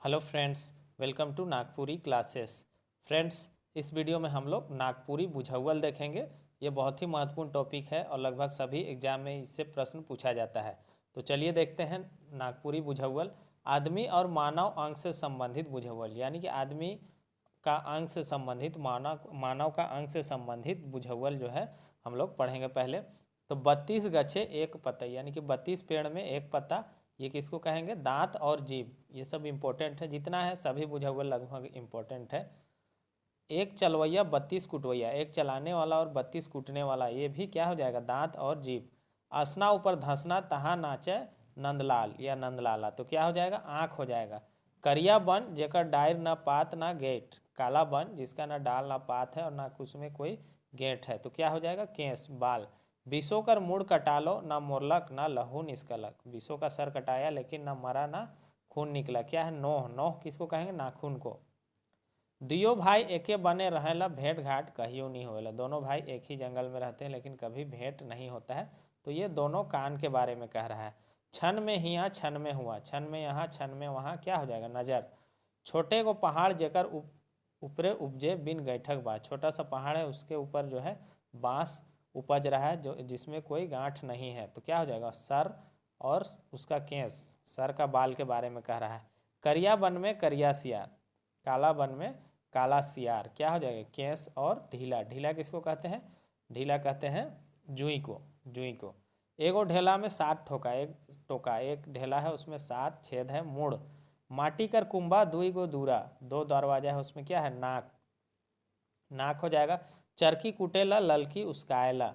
Hello friends, welcome to Nagpuri classes. Friends, इस video में हम लोग नागपुरी बुझावल देखेंगे। ये बहुत ही महत्वपूर्ण टॉपिक है और लगभग सभी एग्जाम में इससे प्रश्न पूछा जाता है। तो चलिए देखते हैं नागपुरी बुझावल। आदमी और मानव अंग से संबंधित बुझावल, यानी कि आदमी का अंग से संबंधित मानव का अंग से संबंधित बुझावल जो है हम लोग पढ़ेंगे। पहले तो 32 गच्छे एक पत्ता, यानी कि 32 पेड़ में एक पत्ता, ये किसको कहेंगे? दांत और जीभ। ये सब इम्पोर्टेंट है, जितना है सभी बुझावल लगभग इम्पोर्टेंट है। एक चलवैया 32 कुटवैया, एक चलाने वाला और 32 कूटने वाला, ये भी क्या हो जाएगा? दांत और जीभ। असना ऊपर धंसना तहाँ नाचे नंदलाल या नंदलाला, तो क्या हो जाएगा? आँख हो जाएगा। करिया बन जेकर डायर ना पात ना गेट, काला बन जिसका ना डाल ना पात है और ना उसमें कोई गेट है, तो क्या हो जाएगा? केस, बाल। विषो कर मुड़ कटा लो, ना मोरलक ना लहू निस्कलक। विषो का सर कटाया लेकिन ना मरा ना खून निकला, क्या है? नोह। नोह किसको कहेंगे? नाखून को। दियो भाई एके बने रहेला, भेंट घाट कहियो नहीं होएला। दोनों भाई एक ही जंगल में रहते हैं लेकिन कभी भेंट नहीं होता है, तो ये दोनों कान के बारे में कह रहा है। छन में हिया छन में हुआ, छन में यहाँ छन में वहाँ, क्या हो जाएगा? नजर। छोटे को पहाड़ जेकर ऊपरे उपजे बिन गैठक बाँस, छोटा सा पहाड़ है उसके ऊपर जो है बाँस उपज रहा है जो जिसमें कोई गांठ नहीं है, तो क्या हो जाएगा? सर और उसका केस, सर का बाल के बारे में कह रहा है। करिया बन में करिया सियार, काला बन में काला सियार, क्या हो जाएगा? केस और ढीला। ढीला किसको कहते हैं? ढीला कहते हैं जुई को, जुई को। एगो ढेला में 7 ठोका, एक टोका, एक ढेला है उसमें 7 छेद है मुड़। माटी कर कुंभा दुई गो दूरा, 2 दरवाजा है उसमें क्या है? नाक, नाक हो जाएगा। चरखी कुटेला ललकी उसकाएला,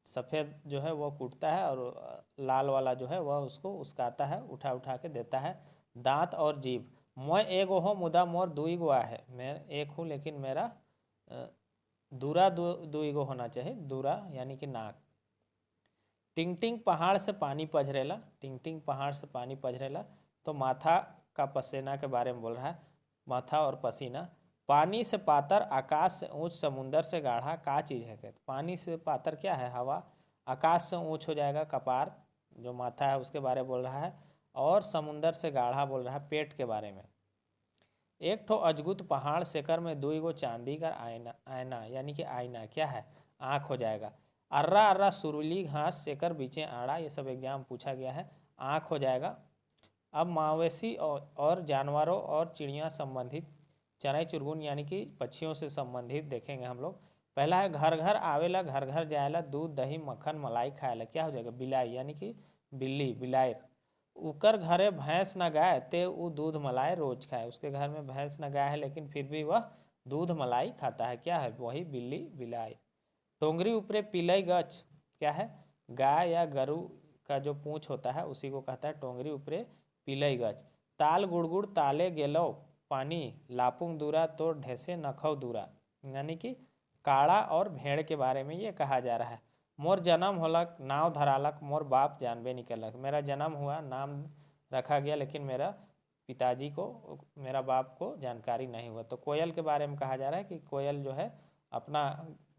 सफ़ेद जो है वो कूटता है और लाल वाला जो है वह उसको उसकाता है, उठा उठा के देता है। दांत और जीभ। मैं एगो हो मुदा मोर दुई गो है, मैं एक हूँ लेकिन मेरा दूरा दुई गो होना चाहिए, दूरा यानी कि नाक। टिंग टिंग पहाड़ से पानी पझरेला, टिंग टिंग पहाड़ से पानी पझरेला, तो माथा का पसीना के बारे में बोल रहा है, माथा और पसीना। पानी से पातर आकाश से ऊंच समुंदर से गाढ़ा, का चीज़ है? कहते पानी से पातर क्या है? हवा। आकाश से ऊंच हो जाएगा कपार, जो माथा है उसके बारे में बोल रहा है, और समुंदर से गाढ़ा बोल रहा है पेट के बारे में। एक ठो अजगुत पहाड़ सेकर में दुई गो चांदी का आयना, आयना यानी कि आईना, क्या है? आँख हो जाएगा। अर्रा अर्रा सुरुली घास सेकर बीचे आड़ा, ये सब एग्जाम पूछा गया है, आँख हो जाएगा। अब मवेशी और जानवरों और चिड़िया संबंधित, चराई चुरगुन यानी कि पक्षियों से संबंधित देखेंगे हम लोग। पहला है घर घर आवेला घर घर जाएला, दूध दही मक्खन मलाई खाएला, क्या हो जाएगा? बिलाई यानी कि बिल्ली, बिलायर। उकर घरे भैंस न गाय ते वो दूध मलाई रोज खाए, उसके घर में भैंस न गाय है लेकिन फिर भी वह दूध मलाई खाता है, क्या है? वही बिल्ली, बिलाई। टोंगरी ऊपरे पिलई गच, क्या है? गाय या गरु का जो पूंछ होता है उसी को कहता है टोंगरी ऊपरे पिलई गच। ताल गुड़गुड़ ताले गेलो पानी, लापुंग दूरा तो ढेसे नखौ दूरा, यानी कि काड़ा और भेड़ के बारे में ये कहा जा रहा है। मोर जन्म होलक नाव धरालक, मोर बाप जानबे नहीं करलक, मेरा जन्म हुआ, नाम रखा गया, लेकिन मेरा पिताजी को, मेरा बाप को जानकारी नहीं हुआ। तो कोयल के बारे में कहा जा रहा है कि कोयल जो है अपना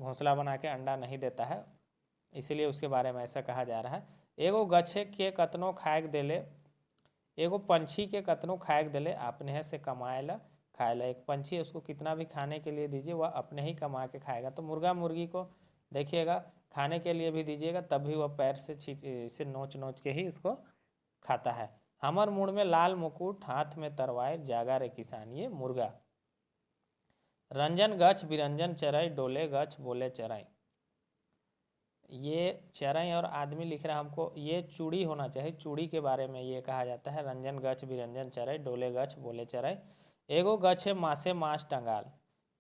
घोंसला बना के अंडा नहीं देता है, इसलिए उसके बारे में ऐसा कहा जा रहा है। एगो गच्छे के कतनो खाएक देले, एगो पंछी के कतनो खाएक देले, अपने से कमाएला खाएला। एक पंछी है उसको कितना भी खाने के लिए दीजिए वह अपने ही कमा के खाएगा। तो मुर्गा मुर्गी को देखिएगा खाने के लिए भी दीजिएगा तब भी वह पैर से इसे नोच नोच के ही उसको खाता है। हमर मुड़ में लाल मुकुट हाथ में तरवार, जागा रे किसान, ये मुर्गा। रंजन गछ बिरंजन चराई, डोले गछ बोले चराई, ये चराई और आदमी लिख रहा है हमको, ये चूड़ी होना चाहिए, चूड़ी के बारे में ये कहा जाता है। रंजन गछ बिरंजन चराई, डोले गछ बोले चराई। एगो गछ है मासे मांस टंगाल,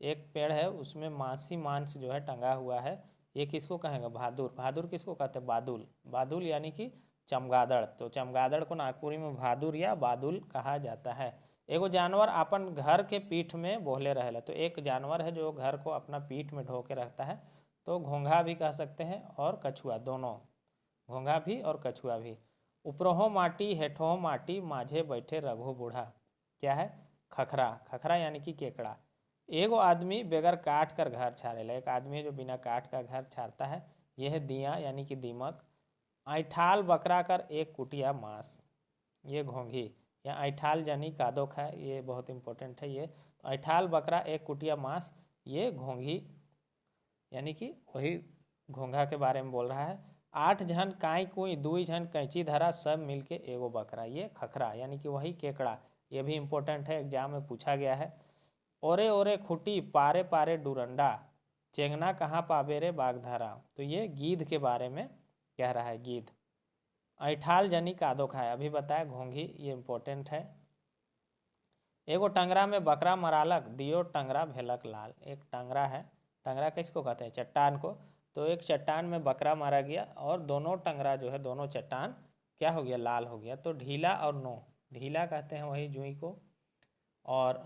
एक पेड़ है उसमें मांसी मांस जो है टंगा हुआ है, ये किसको कहेंगे? भादुर। भादुर किसको कहते हैं? बादुल। बादुल यानी कि चमगादड़, तो चमगादड़ को नागपुरी में भादुर या बादुल कहा जाता है। एगो जानवर अपन घर के पीठ में बोहले रहेला, तो एक जानवर है जो घर को अपना पीठ में ढो के रखता है, तो घोंघा भी कह सकते हैं और कछुआ, दोनों, घोंघा भी और कछुआ भी। उपरहो माटी हेठो माटी, माझे बैठे रघु बूढ़ा, क्या है? खखरा। खखरा यानी कि केकड़ा। एगो आदमी बेगर काट कर घर छाड़ेला, एक आदमी है जो बिना काट का घर छाड़ता है, यह है दिया यानी कि दीमक। ऐठाल बकरा कर एक कुटिया मांस, ये घोंघी या ऐठाल जनी कादो खाए, ये बहुत इंपॉर्टेंट है ये। तो ऐठाल बकरा एक कुटिया मांस, ये घोंघी यानी कि वही घोंघा के बारे में बोल रहा है। 8 झन काई कुई 2 झन कैंची धरा, सब मिलके एगो बकरा, ये खखरा यानी कि वही केकड़ा, ये भी इंपॉर्टेंट है, एग्जाम में पूछा गया है। ओरे ओरे खुटी पारे पारे डुरंडा, चेंगना कहाँ पावे रे बागधारा, तो ये गीध के बारे में कह रहा है, गीध। ऐठाल जनी कादो खाए, अभी बताया घोंघी, ये इंपॉर्टेंट है। एगो टंगरा में बकरा मरालक, दियो टंगरा भेलक लाल, एक टंगरा है, टंगरा किसको कहते हैं, चट्टान को। तो एक चट्टान में बकरा मारा गया और दोनों टंगरा जो है, दोनों चट्टान क्या हो गया, लाल हो गया। तो ढीला और नोह, ढीला कहते हैं वही जुई को, और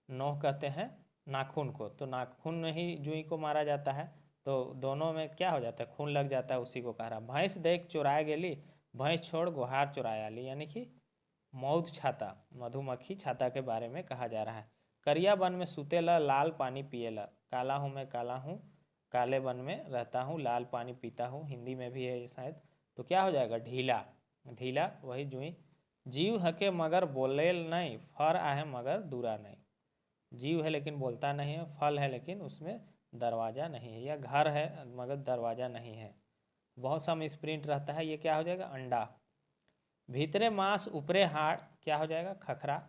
नोह कहते हैं नाखून को। तो नाखून में ही जुई को मारा जाता है, तो दोनों में क्या हो जाता है, खून लग जाता है, उसी को कह रहा। भैंस देख चुराए गेली, भैंस छोड़ गुहार चुराया ली, यानी कि मौध छाता, मधुमक्खी छाता के बारे में कहा जा रहा है। करिया वन में सुतेला, लाल पानी पिएला, काला हूँ मैं काला हूँ, काले वन में रहता हूँ, लाल पानी पीता हूँ, हिंदी में भी है ये शायद। तो क्या हो जाएगा, ढीला, ढीला वही जुई। जीव हके मगर बोलेल नहीं, फर आहे मगर दूरा नहीं, जीव है लेकिन बोलता नहीं है, फल है लेकिन उसमें दरवाज़ा नहीं है, या घर है मगर दरवाज़ा नहीं है। बहुत सम स्प्रिंट रहता है, ये क्या हो जाएगा, अंडा। भीतरे मांस ऊपरे हाड़, क्या हो जाएगा, खखरा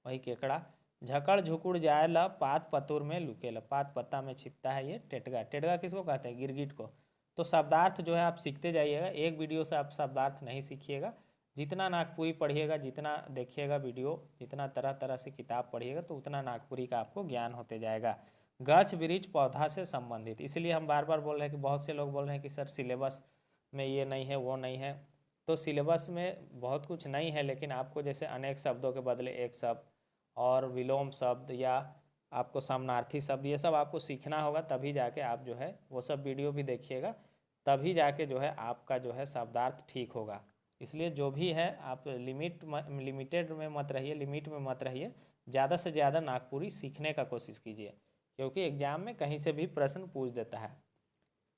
वही केकड़ा। झकड़ झुकुड़ जाए ला, पात पतुर में लुकेला, पात पत्ता में छिपता है, ये टेटगा। टेटगा किसको कहते हैं, गिरगिट को। तो शब्दार्थ जो है आप सीखते जाइएगा, एक वीडियो से आप शब्दार्थ नहीं सीखिएगा, जितना नागपुरी पढ़िएगा, जितना देखिएगा वीडियो, जितना तरह तरह से किताब पढ़िएगा, तो उतना नागपुरी का आपको ज्ञान होते जाएगा। गछ वृक्ष पौधा से संबंधित, इसलिए हम बार बार बोल रहे हैं कि बहुत से लोग बोल रहे हैं कि सर सिलेबस में ये नहीं है वो नहीं है। तो सिलेबस में बहुत कुछ नहीं है, लेकिन आपको जैसे अनेक शब्दों के बदले एक शब्द, और विलोम शब्द, या आपको समानार्थी शब्द, ये सब आपको सीखना होगा, तभी जाके आप जो है वो सब वीडियो भी देखिएगा, तभी जाके जो है आपका जो है शब्दार्थ ठीक होगा। इसलिए जो भी है आप लिमिटेड में मत रहिए, लिमिट में मत रहिए, ज़्यादा से ज़्यादा नागपुरी सीखने का कोशिश कीजिए, क्योंकि एग्ज़ाम में कहीं से भी प्रश्न पूछ देता है।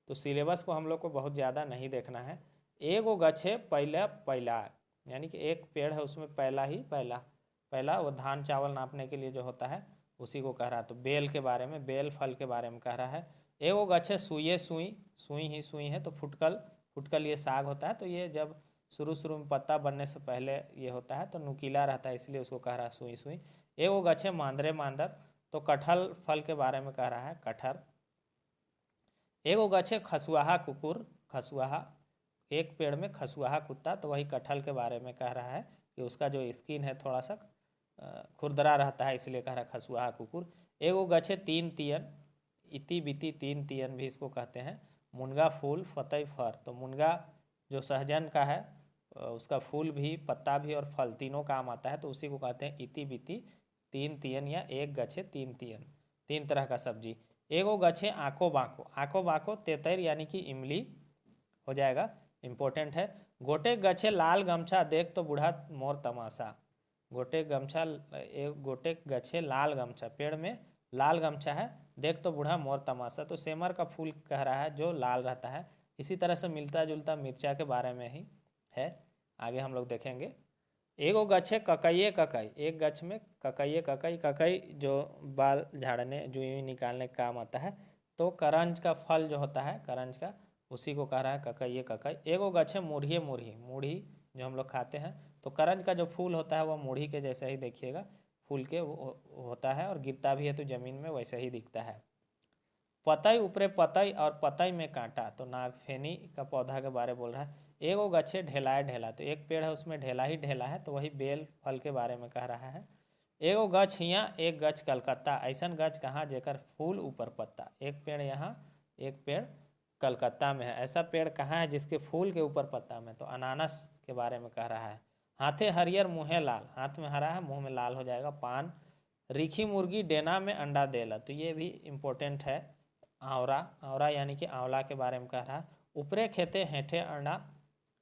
तो सिलेबस को हम लोग को बहुत ज़्यादा नहीं देखना है। एगो गछे पहला पहला, यानी कि एक पेड़ है उसमें पहला ही पहला, पहला वो धान चावल नापने के लिए जो होता है उसी को कह रहा है। तो बेल के बारे में, बेल फल के बारे में कह रहा है। एगो गछे सुइए सुई, सुई ही सुई है, तो फुटकल, फुटकल ये साग होता है, तो ये जब शुरू शुरू में पत्ता बनने से पहले ये होता है, तो नुकीला रहता है, इसलिए उसको कह रहा है सुई सुई। एगो गछे मांदरे मांदर, तो कटहल फल के बारे में कह रहा है, कटहर। एगो गछे खसुआहा कुकुर, खसुआहा, एक पेड़ में खसुआहा कुत्ता, तो वही कटहल के बारे में कह रहा है कि उसका जो स्किन है थोड़ा सा खुरदरा रहता है, इसलिए कह रहा है खसुआहा कुकुर। एगो गछे तीन तियन, इति बिति तीन तियन भी इसको कहते हैं। मुनगा फूल फतई फर, तो मुनगा जो सहजन का है उसका फूल भी, पत्ता भी और फल तीनों काम आता है, तो उसी को कहते हैं इति बिति तीन तियन, या एक गछे तीन तियन, तीन तरह का सब्जी। एगो गछे आको बाको, आको बाको तेतर यानी कि इमली हो जाएगा, इंपॉर्टेंट है। गोटे गछे लाल गमछा, देख तो बूढ़ा मोर तमाशा, गोटे गमछा, एक गोटे गछे लाल गमछा, पेड़ में लाल गमछा है, देख तो बूढ़ा मोर तमाशा, तो सेमर का फूल कह रहा है जो लाल रहता है। इसी तरह से मिलता जुलता मिर्चा के बारे में ही है, आगे हम लोग देखेंगे। एगो गछे ककइये ककई, एक गछ में ककइये ककई, ककई जो बाल झाड़ने जुई निकालने का काम आता है। तो करंज का फल जो होता है, करंज का, उसी को कह रहा है ककइये ककई। एगो गछे मुढ़िए मुढ़ी, मूढ़ी जो हम लोग खाते हैं, तो करंज का जो फूल होता है वह मूढ़ी के जैसे ही देखिएगा, फूल के वो होता है, और गिरता भी है तो ज़मीन में वैसे ही दिखता है। पतई ऊपरे पतई और पतई में कांटा, तो नागफेनी का पौधा के बारे बोल रहा है। एगो गछे ढेलाए ढेला, तो एक पेड़ है उसमें ढेला ही ढेला है, तो वही बेल फल के बारे में कह रहा है। एगो गछ हियाँ एक गछ कलकत्ता, ऐसन गछ कहाँ जेकर फूल ऊपर पत्ता, एक पेड़ यहाँ एक पेड़ कलकत्ता में है, ऐसा पेड़ कहाँ है जिसके फूल के ऊपर पत्ता में, तो अनानास के बारे में कह रहा है। हाथे हरियर मुँहे लाल, हाथ में हरा है मुँह में लाल हो जाएगा, पान। रीखी मुर्गी डेना में अंडा देला, तो ये भी इम्पोर्टेंट है। आंवरा, आंवरा यानी कि आंवला के बारे में कह रहा है। ऊपरे खेते हेठे अंडा,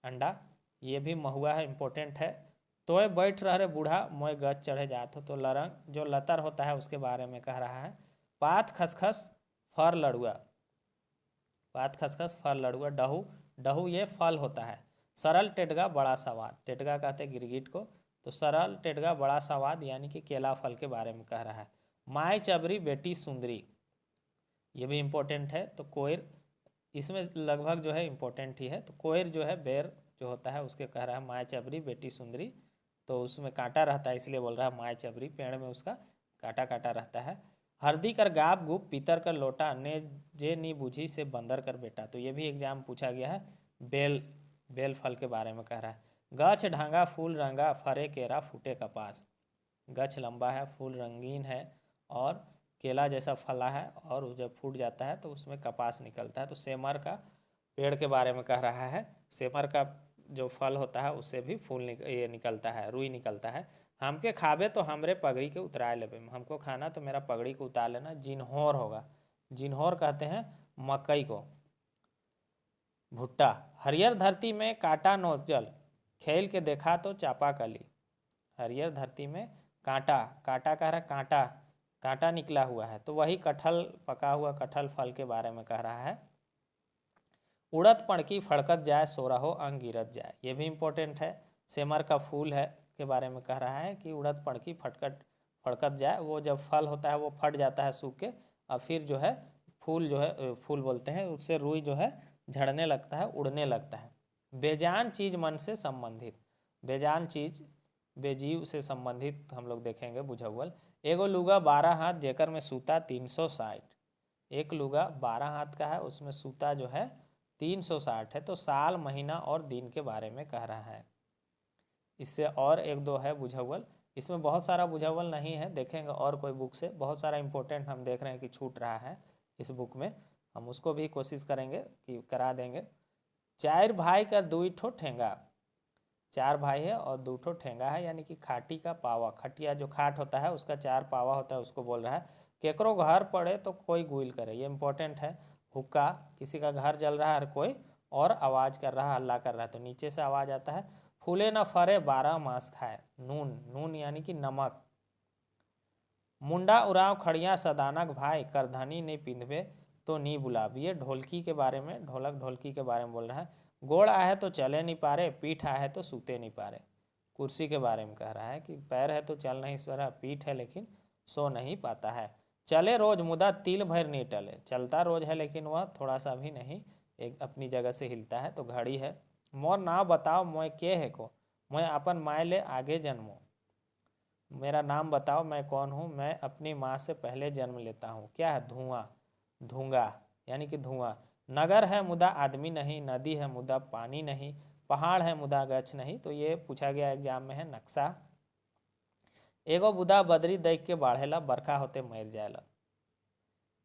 अंडा, ये भी महुआ है, इम्पोर्टेंट है। तोय बैठ रहे बूढ़ा मोय गच चढ़े जात हो, तो लरंग जो लतर होता है उसके बारे में कह रहा है। पात खसखस फर लड़ुआ, पात खसखस फर लड़ुआ। डहू, डहू ये फल होता है। सरल टेटगा बड़ा सवाद, टेटगा कहते हैं गिरगिट को, तो सरल टेढ़ा बड़ा स्वाद यानी कि केला फल के बारे में कह रहा है। माय चबरी बेटी सुंदरी, ये भी इम्पोर्टेंट है। तो कोयर इसमें लगभग जो है इम्पोर्टेंट ही है। तो कोयर जो है बेर जो होता है उसके कह रहा है माय चबरी बेटी सुंदरी, तो उसमें कांटा रहता है इसलिए बोल रहा है माय चबरी, पेड़ में उसका कांटा कांटा रहता है। हरदी कर गाप गुप पीतर कर लोटा ने जे नी बूझी से बंदर कर बेटा, तो ये भी एग्जाम पूछा गया है। बेल फल के बारे में कह रहा है। गछ ढांगा फूल रंगा फरे केरा फूटे कपास, गछ लंबा है, फूल रंगीन है और केला जैसा फला है, और जब फूट जाता है तो उसमें कपास निकलता है। तो सेमर का पेड़ के बारे में कह रहा है। सेमर का जो फल होता है उससे भी फूल ये निकलता है, रुई निकलता है। हमके खाबे तो हमरे पगड़ी के उतराए लेबे, हमको खाना तो मेरा पगड़ी को उतार लेना। जिन्होर होगा, जिन्होर कहते हैं मकई को। भुट्टा, हरियर धरती में कांटा नोचल खेल के देखा तो चापाकली, हरियर धरती में कांटा, कांटा कह रहा है कांटा, कांटा निकला हुआ है, तो वही कटहल, पका हुआ कटहल फल के बारे में कह रहा है। उड़द पड़की फड़कत जाए सोरहो अंग गिरत जाए, ये भी इम्पोर्टेंट है। सेमर का फूल है के बारे में कह रहा है कि उड़द पड़की फड़कत जाए, वो जब फल होता है वो फट जाता है सूख के, और फिर जो है फूल जो है फूल बोलते हैं, उससे रुई जो है झड़ने लगता है, उड़ने लगता है। बेजान चीज मन से संबंधित, बेजान चीज बेजीव से संबंधित हम लोग देखेंगे बुझावल। एगो लुगा 12 हाथ जेकर में सूता 360, एक लुगा 12 हाथ का है, उसमें सूता जो है 360 है। तो साल महीना और दिन के बारे में कह रहा है। इससे और एक दो है बुझावल, इसमें बहुत सारा बुझावल नहीं है, देखेंगे और कोई बुक से। बहुत सारा इंपॉर्टेंट हम देख रहे हैं कि छूट रहा है इस बुक में, हम उसको भी कोशिश करेंगे कि करा देंगे। चार भाई का 2 ठो ठेंगा, 4 भाई है और 2 ठो ठेंगा है, यानी कि खाटी का पावा, खटिया जो खाट होता है उसका 4 पावा होता है, उसको बोल रहा है। केकरो घर पड़े तो कोई गुइल करे, ये इंपॉर्टेंट है। हुक्का, किसी का घर जल रहा है और कोई और आवाज़ कर रहा है, हल्ला कर रहा है, तो नीचे से आवाज़ आता है। फूले न फरे 12 मास खाए, नून, नून यानी कि नमक। मुंडा उड़ाव खड़िया सदानक भाई करधनी नहीं पिंधबे तो नी बुलाब, ये ढोलकी के बारे में, ढोलक ढोलकी के बारे में बोल रहा है। गोड़ आए तो चले नहीं पारे, पीठ आए तो सूते नहीं पारे, कुर्सी के बारे में कह रहा है कि पैर है तो चल नहीं रहा, पीठ है लेकिन सो नहीं पाता है। चले रोज मुदा तिल भर नहीं टले, चलता रोज है लेकिन वह थोड़ा सा भी नहीं एक अपनी जगह से हिलता है। तो घड़ी है। मोर नाव बताओ मोय के है को, मैं अपन माय ले आगे जन्मो, मेरा नाम बताओ मैं कौन हूँ, मैं अपनी माँ से पहले जन्म लेता हूँ। क्या है? धुआं, धुंगा यानी कि धुआं। नगर है मुदा आदमी नहीं, नदी है मुदा पानी नहीं, पहाड़ है मुदा गछ नहीं, तो ये पूछा गया एग्जाम में है नक्शा। एगो बुदा बदरी देख के बाढ़ेला, बरखा होते मर जाएला,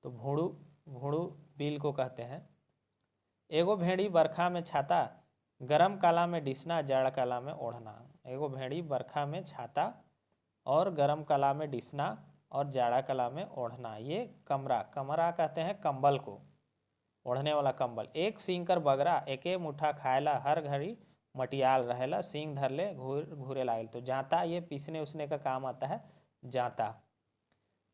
तो भूड़ू, भूड़ू बिल को कहते हैं। एगो भेड़ी बरखा में छाता, गरम काला में डिसना, जाड़ काला में ओढ़ना। एगो भेड़ी बरखा में छाता और गरम कला में डिसना और जाड़ा कला में ओढ़ना, ये कमरा, कमरा कहते हैं कंबल को, ओढ़ने वाला कंबल। एक सींग कर बगरा एके मुठा खाएला, हर घड़ी मटियाल रहेला, सींग धर ले घूरे लागल, तो जाता ये पीसने उसने का काम आता है, जाता।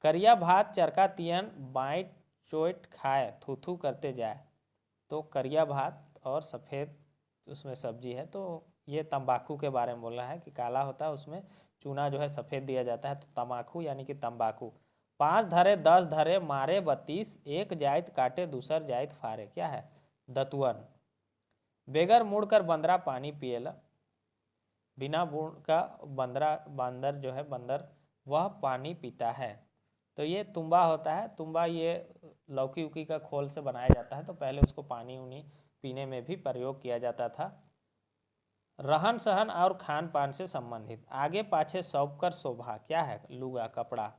करिया भात चरका तियन बाइट चोट खाए थू करते जाए, तो करिया भात और सफ़ेद उसमें सब्जी है, तो ये तंबाकू के बारे में बोल रहा है कि काला होता है उसमें चूना जो है सफ़ेद दिया जाता है, तो तम्बाकू यानी कि तंबाकू। 5 धरे 10 धरे मारे 32, एक जाइत काटे दूसर जाइत फारे, क्या है? दतुअन। बेगर मुड़ कर बंदरा पानी पिएला, बिना मुड़ का बंदरा, बंदर जो है बंदर वह पानी पीता है। तो ये तुम्बा होता है, तुम्बा ये लौकी उकी का खोल से बनाया जाता है, तो पहले उसको पानी उनी पीने में भी प्रयोग किया जाता था। रहन सहन और खान पान से संबंधित, आगे पाछे सौंप कर शोभा, क्या है? लुगा, कपड़ा।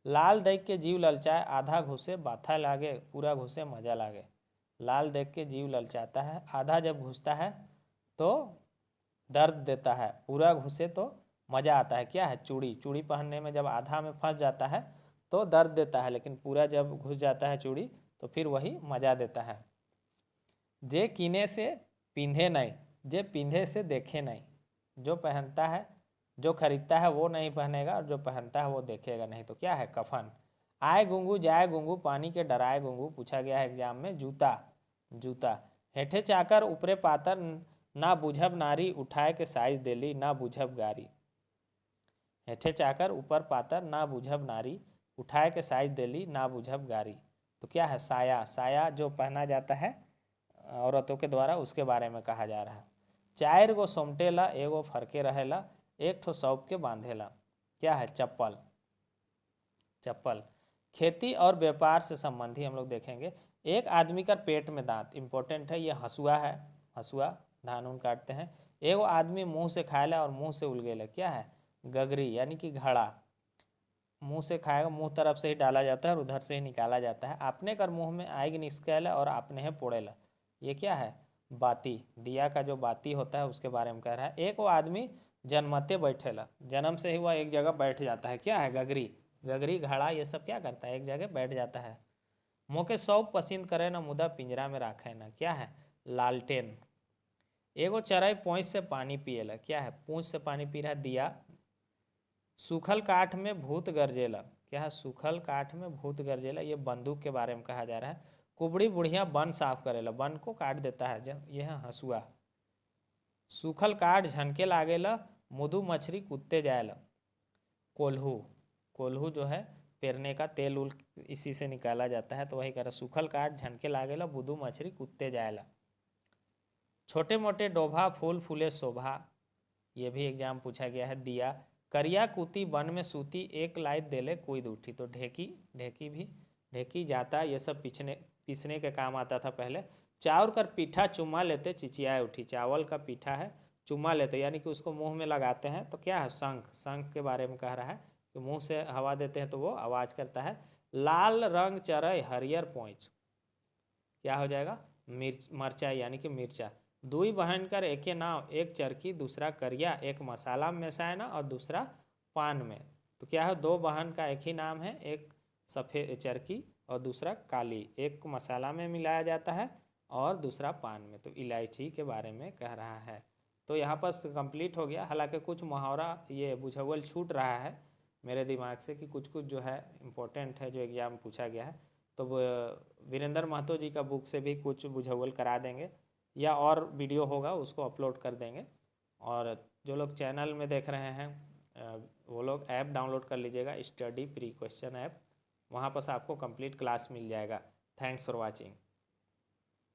लाल देख के जीव ललचाए, आधा घुसे बाथा लागे, पूरा घुसे मजा लागे। लाल देख के जीव ललचाता है, आधा जब घुसता है तो दर्द देता है, पूरा घुसे तो मजा आता है, क्या है? चूड़ी, चूड़ी पहनने में जब आधा में फंस जाता है तो दर्द देता है, लेकिन पूरा जब घुस जाता है चूड़ी तो फिर वही मजा देता है। जे कीने से पींधे नहीं, जे पींधे से देखे नहीं, जो पहनता है, जो खरीदता है वो नहीं पहनेगा और जो पहनता है वो देखेगा नहीं, तो क्या है? कफन। आए गुंगू जाए गुंगू पानी के डराए गुंगू, पूछा गया है एग्जाम में। जूता, जूता। हेठे चाकर ऊपरे पातर, ना बुझब नारी उठाए के साइज देली, ना बुझब गारी, हेठे चाकर ऊपर पातर ना बुझब नारी, उठाए के साइज देली ना बुझब गारी। तो क्या है? साया। साया जो पहना जाता है औरतों के द्वारा, उसके बारे में कहा जा रहा है। चार गो सोमटेला एगो फरके रहेला, एक ठो सौंप के बांधेला। क्या है? चप्पल। चप्पल। खेती और व्यापार से संबंधी हम लोग देखेंगे। एक आदमी का पेट में दांत, इंपॉर्टेंट है, ये हसुआ है, हसुआ, धान उन काटते हैं। एगो आदमी मुंह से खाएला और मुंह से उलगेला। क्या है? गगरी यानी कि घड़ा। मुंह से खाएगा, मुंह तरफ से ही डाला जाता है और उधर से ही निकाला जाता है। आपने कर मुंह में आएगी निस्केला और आपने है पोड़ेला। ये क्या है? बाती। दिया का जो बाती होता है उसके बारे में कह रहा है। एक वो आदमी जन्मते बैठेला, जन्म से ही वह एक जगह बैठ जाता है। क्या है? गगरी। गगरी, घड़ा, ये सब क्या करता है? एक जगह बैठ जाता है। मोके सौंप पसंद करे ना मुदा पिंजरा में राखे ना। क्या है? लालटेन। एगो चराई पूंछ से पानी पिएला। क्या है? पूंछ से पानी पी रहा है। दिया। सूखल काठ में भूत गरजेला। क्या है? सूखल काठ में भूत गरजेला, ये बंदूक के बारे में कहा जा रहा है। कुबड़ी बुढ़िया वन साफ करेला, वन को काट देता है। यह है हसुआ। सूखल काठ झनके लागेला, मुदु मछली कुत्ते जाएला। कोल्हू। कोल्हू जो है पेरने का तेल उल इसी से निकाला जाता है, तो वही कह रहा। सूखल काठ झनके लागेला, बुदू मछली कुत्ते जाएला। छोटे मोटे डोभा फूल फूले शोभा, ये भी एग्जाम पूछा गया है। दिया। करिया कुती वन में सूती, एक लाइट देले कूद उठी। तो ढेकी। ढेकी भी, ढेकी जाता, ये सब पीसने के काम आता था पहले। चाउर कर पीठा चुम्मा लेते चिचियाए उठी। चावल का पीठा है, चुम्मा लेते यानी कि उसको मुंह में लगाते हैं। तो क्या है? शंख। शंख के बारे में कह रहा है कि मुंह से हवा देते हैं तो वो आवाज़ करता है। लाल रंग चरय हरियर पोंछ, क्या हो जाएगा? मरचा यानी कि मिर्चा। दुई बहन कर एके नाव, एक चरखी दूसरा करिया, एक मसाला में मेसायना और दूसरा पान में। तो क्या है? दो बहन का एक ही नाम है, एक सफ़ेद चरखी और दूसरा काली। एक मसाला में मिलाया जाता है और दूसरा पान में। तो इलायची के बारे में कह रहा है। तो यहाँ पर कंप्लीट हो गया। हालांकि कुछ मुहावरा ये बुझावल छूट रहा है मेरे दिमाग से कि कुछ कुछ जो है इम्पोर्टेंट है जो एग्ज़ाम पूछा गया है। तो वीरेंद्र महतो जी का बुक से भी कुछ बुझावल करा देंगे या और वीडियो होगा उसको अपलोड कर देंगे। और जो लोग चैनल में देख रहे हैं वो लोग ऐप डाउनलोड कर लीजिएगा, स्टडी प्री क्वेश्चन ऐप। वहाँ पर आपको कंप्लीट क्लास मिल जाएगा। Thanks for watching.